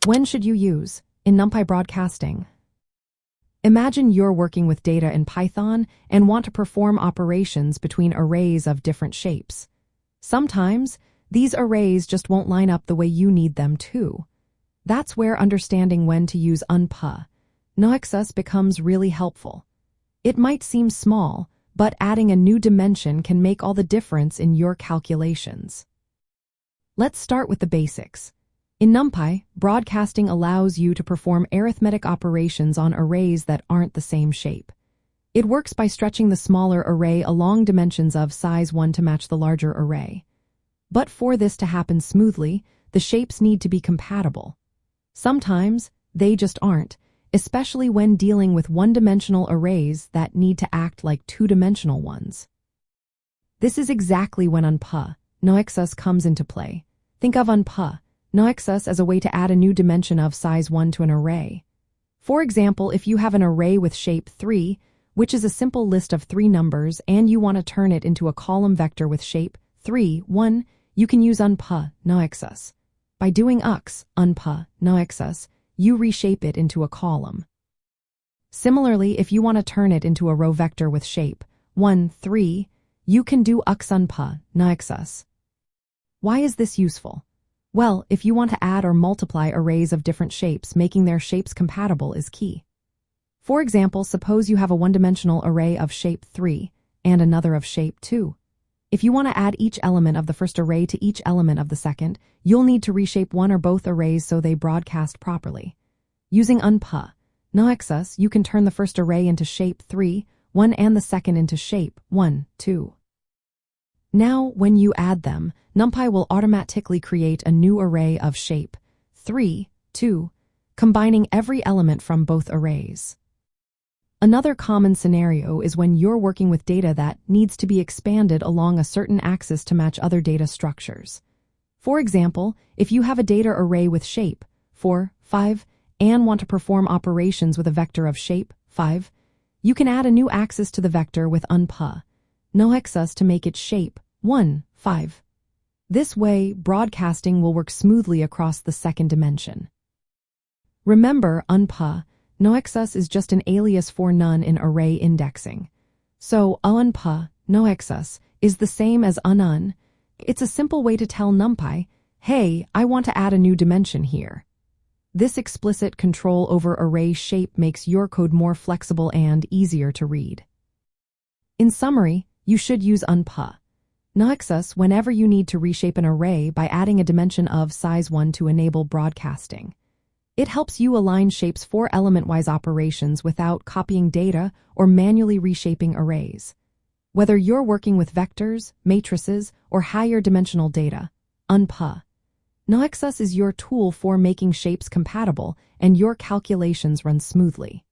When should you use in NumPy broadcasting? Imagine you're working with data in Python and want to perform operations between arrays of different shapes. Sometimes, these arrays just won't line up the way you need them to. That's where understanding when to use Np.newaxis becomes really helpful. It might seem small, but adding a new dimension can make all the difference in your calculations. Let's start with the basics. In NumPy, broadcasting allows you to perform arithmetic operations on arrays that aren't the same shape. It works by stretching the smaller array along dimensions of size 1 to match the larger array. But for this to happen smoothly, the shapes need to be compatible. Sometimes, they just aren't, especially when dealing with one-dimensional arrays that need to act like two-dimensional ones. This is exactly when Np.newaxis comes into play. Think of Np.newaxis as a way to add a new dimension of size 1 to an array. For example, if you have an array with shape 3, which is a simple list of 3 numbers, and you want to turn it into a column vector with shape 3, 1, you can use Np.newaxis. By doing Np.newaxis, you reshape it into a column. Similarly, if you want to turn it into a row vector with shape 1, 3, you can do Np.newaxis. Why is this useful? Well, if you want to add or multiply arrays of different shapes, making their shapes compatible is key. For example, suppose you have a one-dimensional array of shape 3 and another of shape 2. If you want to add each element of the first array to each element of the second, you'll need to reshape one or both arrays so they broadcast properly. Using Np.newaxis, you can turn the first array into shape 3, 1 and the second into shape 1, 2. Now, when you add them, NumPy will automatically create a new array of shape 3, 2, combining every element from both arrays. Another common scenario is when you're working with data that needs to be expanded along a certain axis to match other data structures. For example, if you have a data array with shape 4, 5, and want to perform operations with a vector of shape 5, you can add a new axis to the vector with Np.newaxis to make it shape 1, 5. This way, broadcasting will work smoothly across the second dimension. Remember, Np.newaxis is just an alias for none in array indexing. So, Np.newaxis is the same as none. It's a simple way to tell NumPy, hey, I want to add a new dimension here. This explicit control over array shape makes your code more flexible and easier to read. In summary, you should use Np.newaxis whenever you need to reshape an array by adding a dimension of size 1 to enable broadcasting. It helps you align shapes for element-wise operations without copying data or manually reshaping arrays. Whether you're working with vectors, matrices, or higher dimensional data, Np.newaxis is your tool for making shapes compatible and your calculations run smoothly.